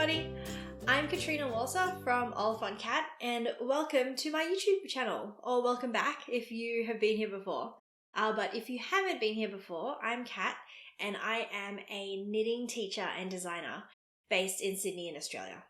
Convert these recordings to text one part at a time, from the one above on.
everybody, I'm Katrina Walser from Oliphant Cat and welcome to my YouTube channel, or welcome back if you have been here before. But if you haven't been here before, I'm Kat and I am a knitting teacher and designer based in Sydney in Australia.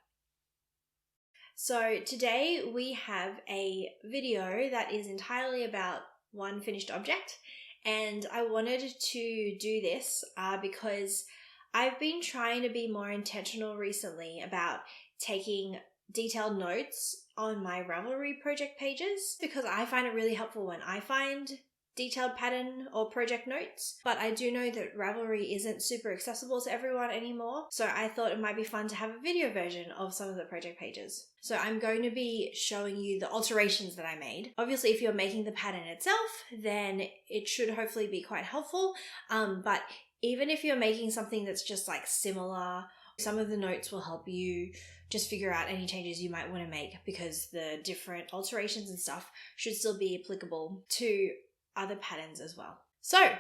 So today we have a video that is entirely about one finished object, and I wanted to do this because I've been trying to be more intentional recently about taking detailed notes on my Ravelry project pages because I find it really helpful when I find detailed pattern or project notes, but I do know that Ravelry isn't super accessible to everyone anymore, so I thought it might be fun to have a video version of some of the project pages. So I'm going to be showing you the alterations that I made. Obviously, if you're making the pattern itself, then it should hopefully be quite helpful, but even if you're making something that's just like similar, some of the notes will help you just figure out any changes you might want to make because the different alterations and stuff should still be applicable to other patterns as well. So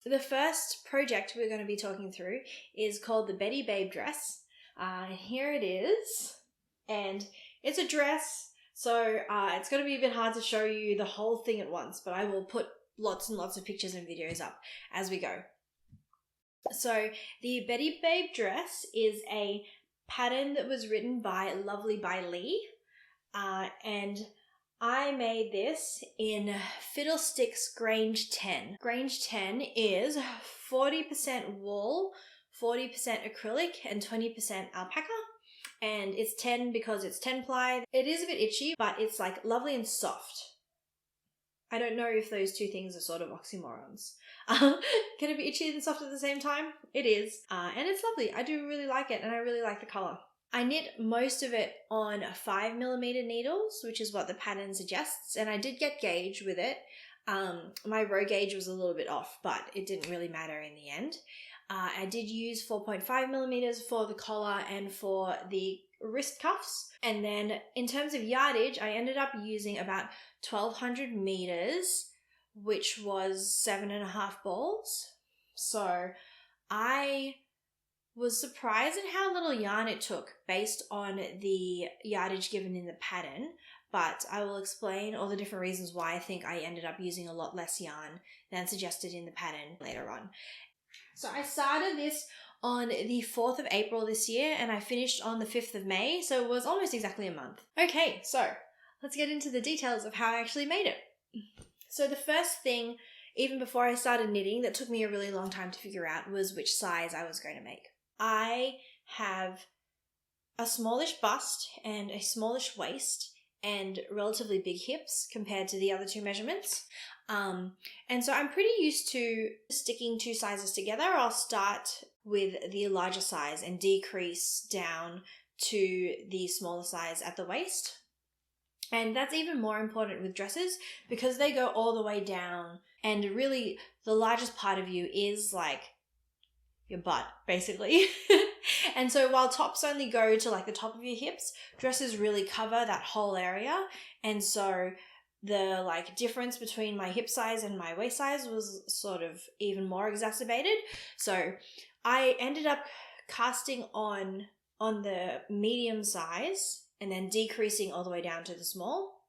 the first project we're going to be talking through is called the Betty Babe dress. Here it is, and it's a dress, so it's going to be a bit hard to show you the whole thing at once, but I will put lots and lots of pictures and videos up as we go. So the Betty Babe dress is a pattern that was written by Lovely by Lee, and I made this in Fiddlesticks Grange 10. Grange 10 is 40% wool, 40% acrylic, and 20% alpaca. And it's 10 because it's 10 ply. It is a bit itchy, but it's like lovely and soft. I don't know if those two things are sort of oxymorons. Can it be itchy and soft at the same time? It is. And it's lovely. I do really like it, and I really like the colour. I knit most of it on 5mm needles, which is what the pattern suggests, and I did get gauge with it. My row gauge was a little bit off, but it didn't really matter in the end. I did use 4.5mm for the collar and for the wrist cuffs. And then in terms of yardage, I ended up using about 1200 meters, which was 7.5 balls. So I was surprised at how little yarn it took based on the yardage given in the pattern, but I will explain all the different reasons why I think I ended up using a lot less yarn than suggested in the pattern later on. So I started this on the 4th of April this year and I finished on the 5th of May, so it was almost exactly a month. Okay, so let's get into the details of how I actually made it. So the first thing, even before I started knitting, that took me a really long time to figure out was which size I was going to make. I have a smallish bust and a smallish waist and relatively big hips compared to the other two measurements. And so I'm pretty used to sticking two sizes together. I'll start with the larger size and decrease down to the smaller size at the waist. And that's even more important with dresses because they go all the way down, and really the largest part of you is like your butt, basically. And so while tops only go to like the top of your hips, dresses really cover that whole area. And so the like difference between my hip size and my waist size was sort of even more exacerbated. So I ended up casting on the medium size and then decreasing all the way down to the small.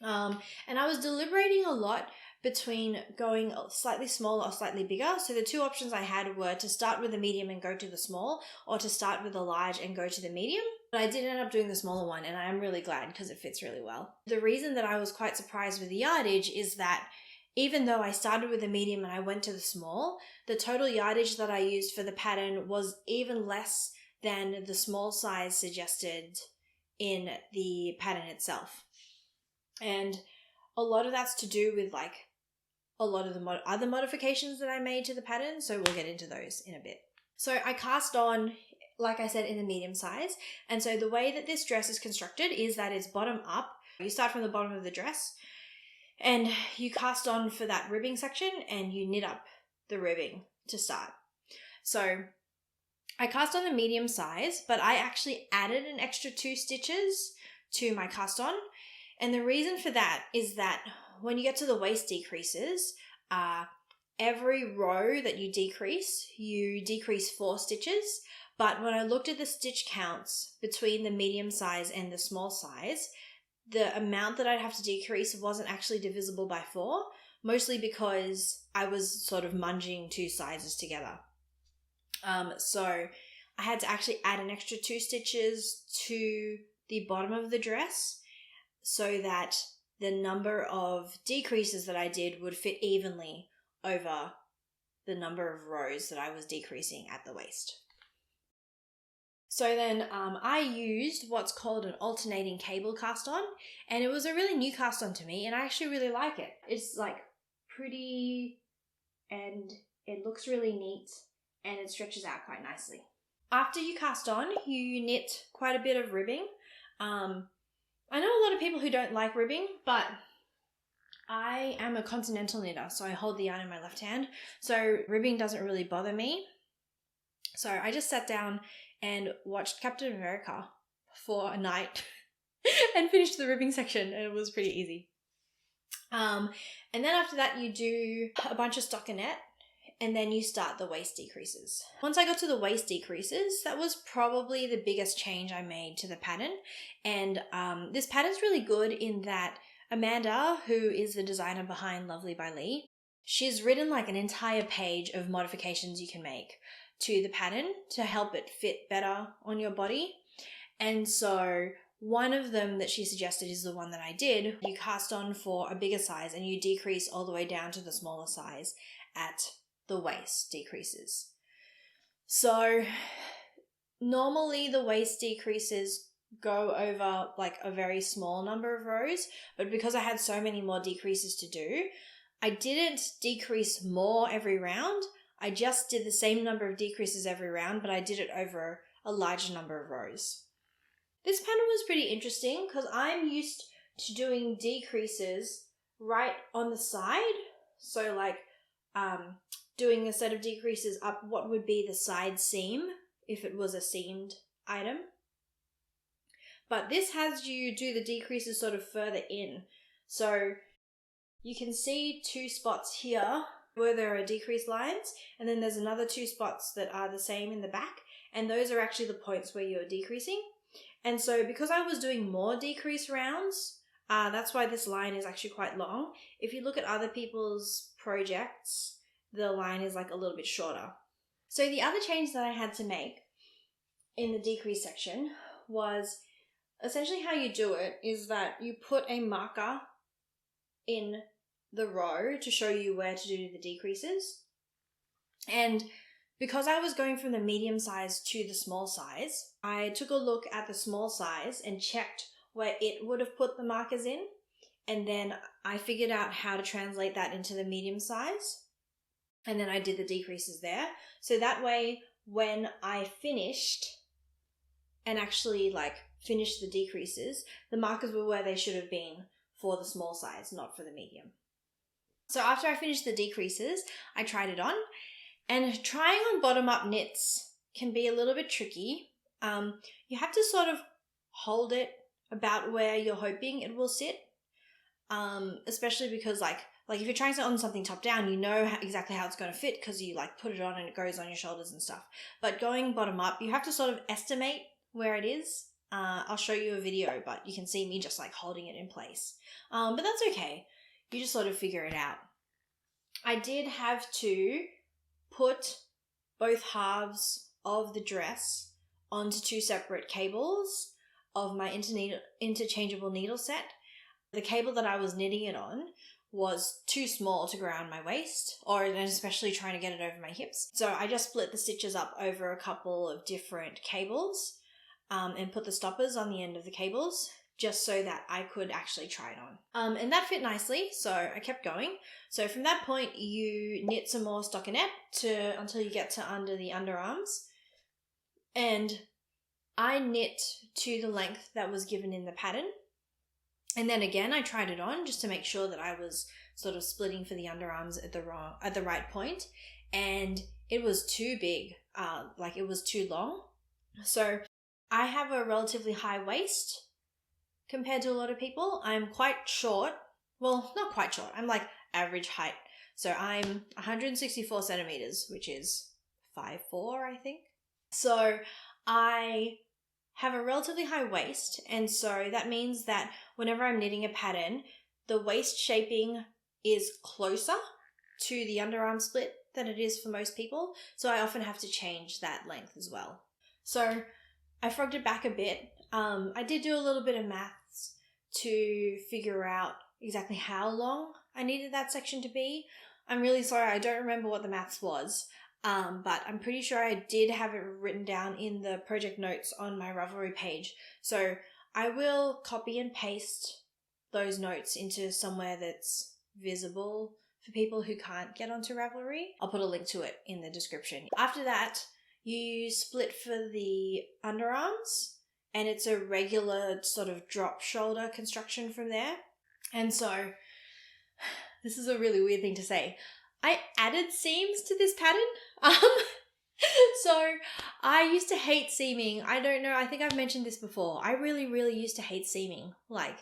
And I was deliberating a lot between going slightly smaller or slightly bigger. So the two options I had were to start with the medium and go to the small, or to start with the large and go to the medium. But I did end up doing the smaller one, and I'm really glad because it fits really well. The reason that I was quite surprised with the yardage is that even though I started with the medium and I went to the small, the total yardage that I used for the pattern was even less than the small size suggested in the pattern itself. And a lot of that's to do with like a lot of the other modifications that I made to the pattern, so we'll get into those in a bit. So I cast on, like I said, in the medium size, and so the way that this dress is constructed is that it's bottom up. You start from the bottom of the dress and you cast on for that ribbing section and you knit up the ribbing to start. So I cast on the medium size, but I actually added an extra 2 stitches to my cast on, and the reason for that is that when you get to the waist decreases, every row that you decrease 4 stitches, But when I looked at the stitch counts between the medium size and the small size, the amount that I'd have to decrease wasn't actually divisible by 4, mostly because I was sort of munging 2 sizes together. So I had to actually add an extra 2 stitches to the bottom of the dress so that the number of decreases that I did would fit evenly over the number of rows that I was decreasing at the waist. So then I used what's called an alternating cable cast on, and it was a really new cast on to me, and I actually really like it. It's like pretty and it looks really neat and it stretches out quite nicely. After you cast on, you knit quite a bit of ribbing. I know a lot of people who don't like ribbing, but I am a continental knitter, so I hold the yarn in my left hand, so ribbing doesn't really bother me. So I just sat down and watched Captain America for a night and finished the ribbing section, and it was pretty easy. And then after that you do a bunch of stockinette, and then you start the waist decreases. Once I got to the waist decreases, that was probably the biggest change I made to the pattern. And this pattern's really good in that Amanda, who is the designer behind Lovely by Lee, she's written like an entire page of modifications you can make to the pattern to help it fit better on your body. And so one of them that she suggested is the one that I did. You cast on for a bigger size and you decrease all the way down to the smaller size at the waist decreases. So normally the waist decreases go over like a very small number of rows, but because I had so many more decreases to do, I didn't decrease more every round. I just did the same number of decreases every round, but I did it over a larger number of rows. This pattern was pretty interesting because I'm used to doing decreases right on the side. So like doing a set of decreases up what would be the side seam if it was a seamed item. But this has you do the decreases sort of further in. So you can see 2 spots here where there are decrease lines, and then there's another 2 spots that are the same in the back, and those are actually the points where you're decreasing. And so because I was doing more decrease rounds, that's why this line is actually quite long. If you look at other people's projects, the line is like a little bit shorter. So the other change that I had to make in the decrease section was essentially how you do it is that you put a marker in the row to show you where to do the decreases. And because I was going from the medium size to the small size, I took a look at the small size and checked where it would have put the markers in. And then I figured out how to translate that into the medium size. And then I did the decreases there. So that way, when I finished and actually like finished the decreases, the markers were where they should have been for the small size, not for the medium. So after I finished the decreases, I tried it on. And trying on bottom-up knits can be a little bit tricky. You have to sort of hold it about where you're hoping it will sit, especially because like if you're trying to on something top down, you know exactly how it's going to fit because you like put it on and it goes on your shoulders and stuff. But going bottom up, you have to sort of estimate where it is. I'll show you a video, but you can see me just like holding it in place. But that's okay. You just sort of figure it out. I did have to put both halves of the dress onto 2 separate cables of my interchangeable needle set. The cable that I was knitting it on was too small to go around my waist, and especially trying to get it over my hips. So I just split the stitches up over a couple of different cables and put the stoppers on the end of the cables just so that I could actually try it on. And that fit nicely, so I kept going. So from that point, you knit some more stockinette until you get to under the underarms. And I knit to the length that was given in the pattern. And then again, I tried it on just to make sure that I was sort of splitting for the underarms at the right point. And it was too big, like it was too long. So I have a relatively high waist compared to a lot of people. I'm quite short. Well, not quite short. I'm like average height. So I'm 164 centimeters, which is 5'4", I think. So I have a relatively high waist, and so that means that whenever I'm knitting a pattern, the waist shaping is closer to the underarm split than it is for most people, so I often have to change that length as well. So I frogged it back a bit. I did do a little bit of maths to figure out exactly how long I needed that section to be. I'm really sorry, I don't remember what the maths was, but I'm pretty sure I did have it written down in the project notes on my Ravelry page. So I will copy and paste those notes into somewhere that's visible for people who can't get onto Ravelry. I'll put a link to it in the description. After that, you split for the underarms, and it's a regular sort of drop shoulder construction from there. And so, this is a really weird thing to say, I added seams to this pattern. So I used to hate seaming. I don't know, I think I've mentioned this before. I really, really used to hate seaming. Like,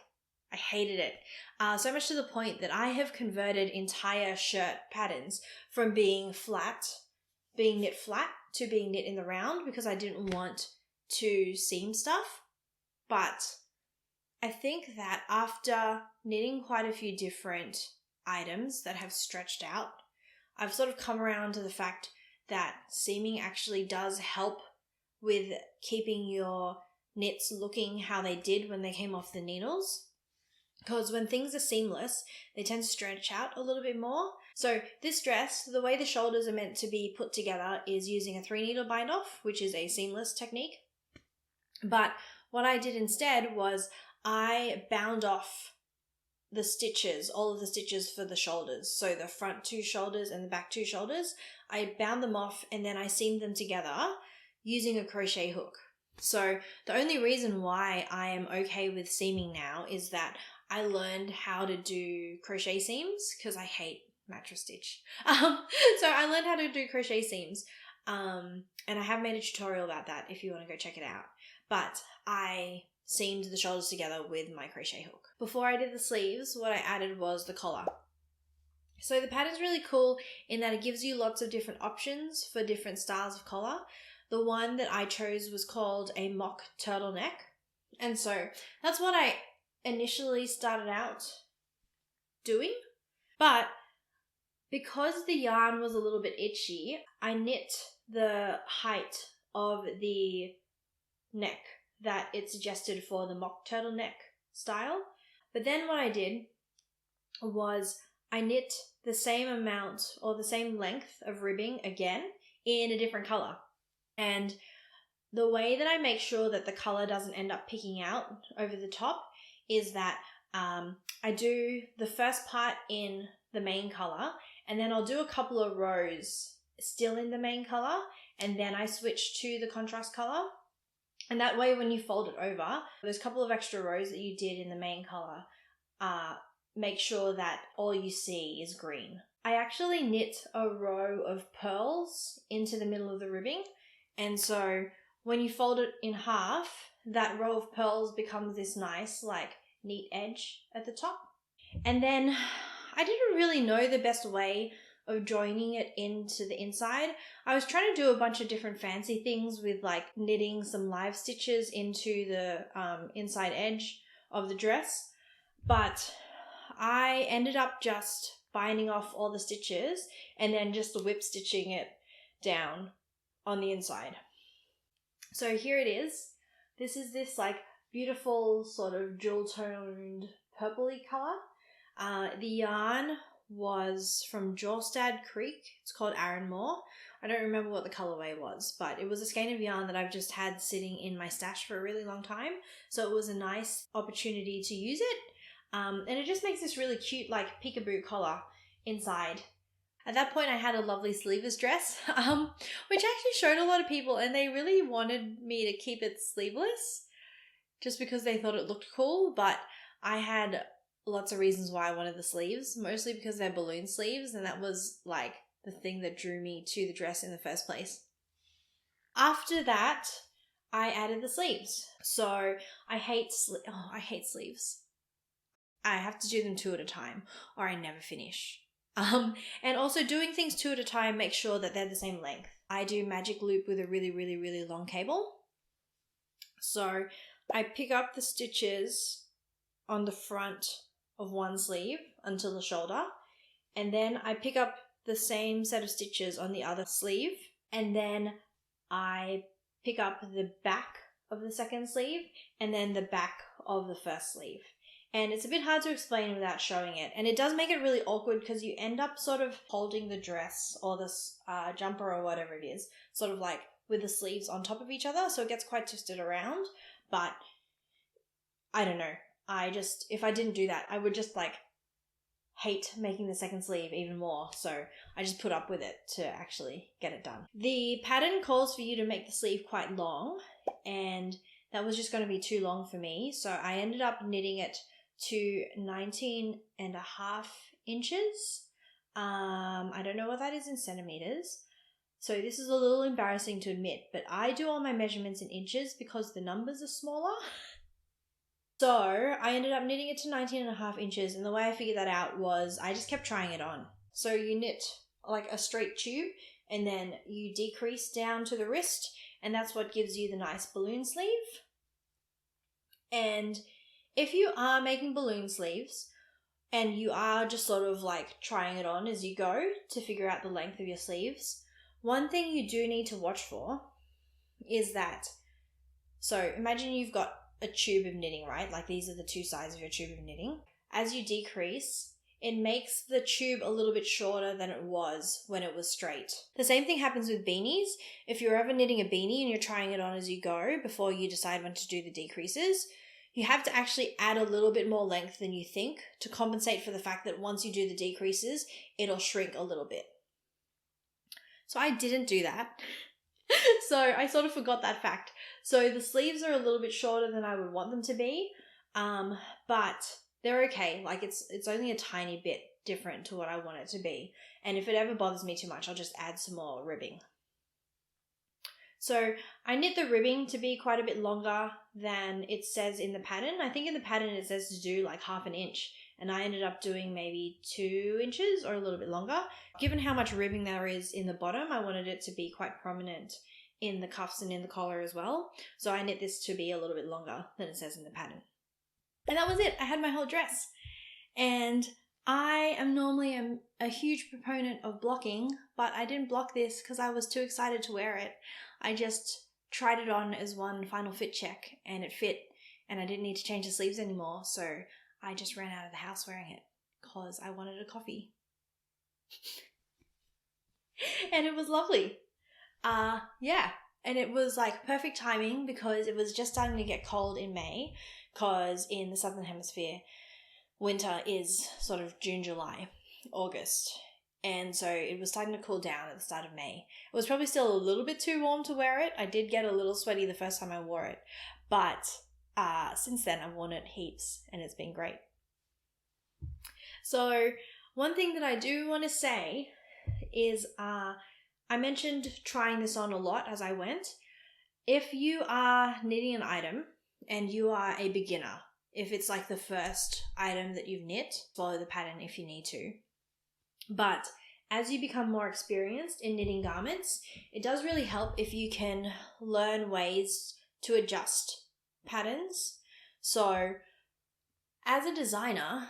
I hated it. So much to the point that I have converted entire shirt patterns from being knit flat, to being knit in the round because I didn't want to seam stuff. But I think that after knitting quite a few different items that have stretched out, I've sort of come around to the fact that seaming actually does help with keeping your knits looking how they did when they came off the needles. Because when things are seamless, they tend to stretch out a little bit more. So this dress, the way the shoulders are meant to be put together is using a 3-needle bind off, which is a seamless technique. But what I did instead was I bound off the stitches, all of the stitches for the shoulders. So the front 2 shoulders and the back 2 shoulders, I bound them off and then I seamed them together using a crochet hook. So the only reason why I am okay with seaming now is that I learned how to do crochet seams because I hate mattress stitch. So I learned how to do crochet seams, and I have made a tutorial about that if you want to go check it out. But I seamed the shoulders together with my crochet hook. Before I did the sleeves, what I added was the collar. So the pattern's really cool in that it gives you lots of different options for different styles of collar. The one that I chose was called a mock turtleneck. And so that's what I initially started out doing. But because the yarn was a little bit itchy, I knit the height of the neck that it suggested for the mock turtleneck style. But then what I did was I knit the same amount or the same length of ribbing again in a different color. And the way that I make sure that the color doesn't end up picking out over the top is that I do the first part in the main color, and then I'll do a couple of rows still in the main color, and then I switch to the contrast color. And that way when you fold it over, those couple of extra rows that you did in the main color, make sure that all you see is green. I actually knit a row of pearls into the middle of the ribbing, and so when you fold it in half, that row of pearls becomes this nice, like, neat edge at the top. And then I didn't really know the best way of joining it into the inside. I was trying to do a bunch of different fancy things with, like, knitting some live stitches into the inside edge of the dress, but I ended up just binding off all the stitches and then just whip stitching it down on the inside. So here it is. This is this, like, beautiful sort of jewel-toned purpley color. The yarn was from Jorstad Creek. It's called Arranmore. I don't remember what the colorway was, but it was a skein of yarn that I've just had sitting in my stash for a really long time. So it was a nice opportunity to use it. And it just makes this really cute, like, peekaboo collar inside. At that point, I had a lovely sleeveless dress, which actually showed a lot of people, and they really wanted me to keep it sleeveless just because they thought it looked cool, but I had lots of reasons why I wanted the sleeves, mostly because they're balloon sleeves, and that was, like, the thing that drew me to the dress in the first place. After that, I added the sleeves. So I hate sleeves. I have to do them 2 at a time, or I never finish. And also doing things 2 at a time, make sure that they're the same length. I do magic loop with a really, really, really long cable. So I pick up the stitches on the front of one sleeve until the shoulder, and then I pick up the same set of stitches on the other sleeve, and then I pick up the back of the second sleeve and then the back of the first sleeve. And it's a bit hard to explain without showing it, and it does make it really awkward because you end up sort of holding the dress or this jumper or whatever it is, sort of like with the sleeves on top of each other, so it gets quite twisted around. But I don't know, if I didn't do that, I would just like hate making the second sleeve even more, so I just put up with it to actually get it done. The pattern calls for you to make the sleeve quite long, and that was just going to be too long for me, so I ended up knitting it to 19.5 inches. I don't know what that is in centimeters, so this is a little embarrassing to admit, but I do all my measurements in inches because the numbers are smaller. So I ended up knitting it to 19.5 inches, and the way I figured that out was I just kept trying it on. So you knit like a straight tube, and then you decrease down to the wrist, and that's what gives you the nice balloon sleeve. And if you are making balloon sleeves, and you are just sort of like trying it on as you go to figure out the length of your sleeves, one thing you do need to watch for is that, so imagine you've got a tube of knitting, right? Like these are the two sides of your tube of knitting. As you decrease, it makes the tube a little bit shorter than it was when it was straight. The same thing happens with beanies. If you're ever knitting a beanie and you're trying it on as you go before you decide when to do the decreases, you have to actually add a little bit more length than you think to compensate for the fact that once you do the decreases, it'll shrink a little bit. So I didn't do that. So I sort of forgot that fact. So the sleeves are a little bit shorter than I would want them to be, but they're okay. Like it's only a tiny bit different to what I want it to be. And if it ever bothers me too much, I'll just add some more ribbing. So I knit the ribbing to be quite a bit longer than it says in the pattern. I think in the pattern it says to do like 1/2 inch, and I ended up doing maybe 2 inches or a little bit longer. Given how much ribbing there is in the bottom, I wanted it to be quite prominent in the cuffs and in the collar as well. So I knit this to be a little bit longer than it says in the pattern. And that was it. I had my whole dress. And I am normally a huge proponent of blocking, but I didn't block this because I was too excited to wear it. I just tried it on as one final fit check, and it fit, and I didn't need to change the sleeves anymore, so I just ran out of the house wearing it because I wanted a coffee. And it was lovely. Yeah, and it was like perfect timing because it was just starting to get cold in May, because in the Southern Hemisphere, winter is sort of June, July, August. And so it was starting to cool down at the start of May. It was probably still a little bit too warm to wear it. I did get a little sweaty the first time I wore it. But since then I've worn it heaps and it's been great. So one thing that I do want to say is I mentioned trying this on a lot as I went. If you are knitting an item and you are a beginner, if it's like the first item that you've knit, follow the pattern if you need to. But as you become more experienced in knitting garments, it does really help if you can learn ways to adjust patterns. So as a designer,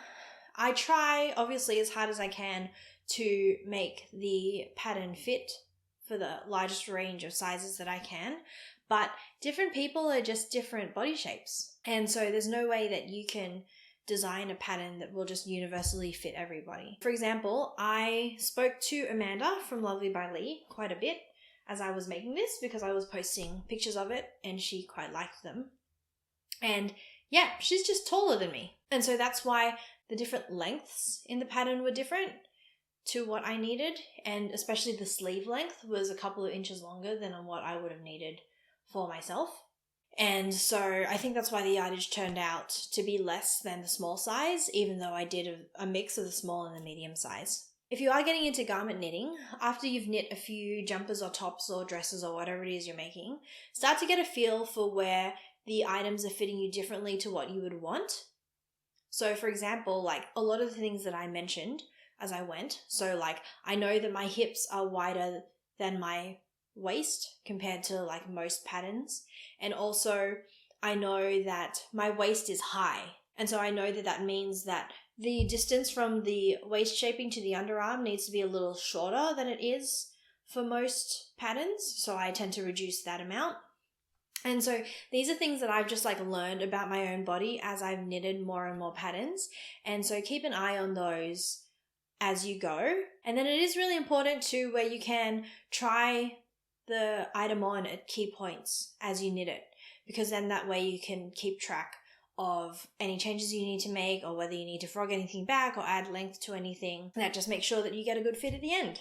I try obviously as hard as I can to make the pattern fit for the largest range of sizes that I can, but different people are just different body shapes. And so there's no way that you can design a pattern that will just universally fit everybody. For example, I spoke to Amanda from Lovely by Lee quite a bit as I was making this because I was posting pictures of it and she quite liked them. And yeah, she's just taller than me. And so that's why the different lengths in the pattern were different to what I needed, and especially the sleeve length was a couple of inches longer than what I would have needed for myself. And so I think that's why the yardage turned out to be less than the small size, even though I did a mix of the small and the medium size. If you are getting into garment knitting, after you've knit a few jumpers or tops or dresses or whatever it is you're making, start to get a feel for where the items are fitting you differently to what you would want. So for example, like a lot of the things that I mentioned as I went, so like I know that my hips are wider than my waist compared to like most patterns. And also I know that my waist is high. And so I know that that means that the distance from the waist shaping to the underarm needs to be a little shorter than it is for most patterns. So I tend to reduce that amount. And so these are things that I've just like learned about my own body as I've knitted more and more patterns. And so keep an eye on those as you go. And then it is really important too where you can try the item on at key points as you knit it, because then that way you can keep track of any changes you need to make or whether you need to frog anything back or add length to anything. That just makes sure that you get a good fit at the end.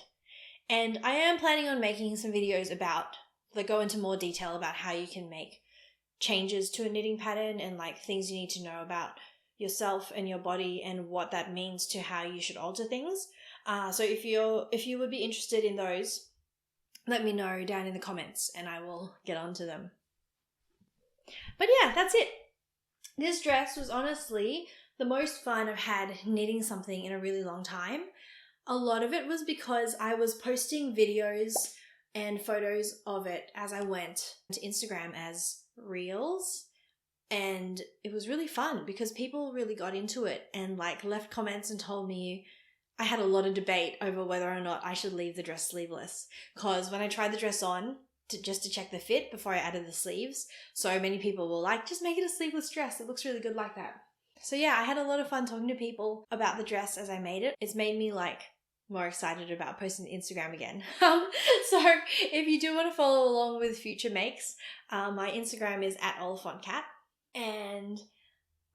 And I am planning on making some videos that go into more detail about how you can make changes to a knitting pattern and like things you need to know about yourself and your body and what that means to how you should alter things. So if you would be interested in those, let me know down in the comments and I will get onto them. But yeah, that's it. This dress was honestly the most fun I've had knitting something in a really long time. A lot of it was because I was posting videos and photos of it as I went to Instagram as reels, and it was really fun because people really got into it and like left comments and told me. I had a lot of debate over whether or not I should leave the dress sleeveless, because when I tried the dress on just to check the fit before I added the sleeves, so many people were like, just make it a sleeveless dress, it looks really good like that. So yeah, I had a lot of fun talking to people about the dress as I made it. It's made me like more excited about posting to Instagram again. So if you do want to follow along with future makes, my Instagram is @OliphantCat, and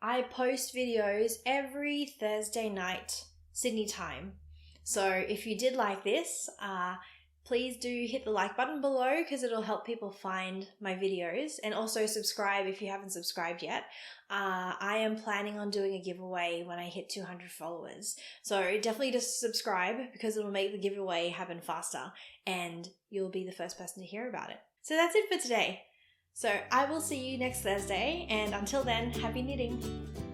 I post videos every Thursday night Sydney time. So if you did like this, please do hit the like button below because it'll help people find my videos, and also subscribe if you haven't subscribed yet. I am planning on doing a giveaway when I hit 200 followers. So definitely just subscribe because it'll make the giveaway happen faster and you'll be the first person to hear about it. So that's it for today. So I will see you next Thursday, and until then, happy knitting.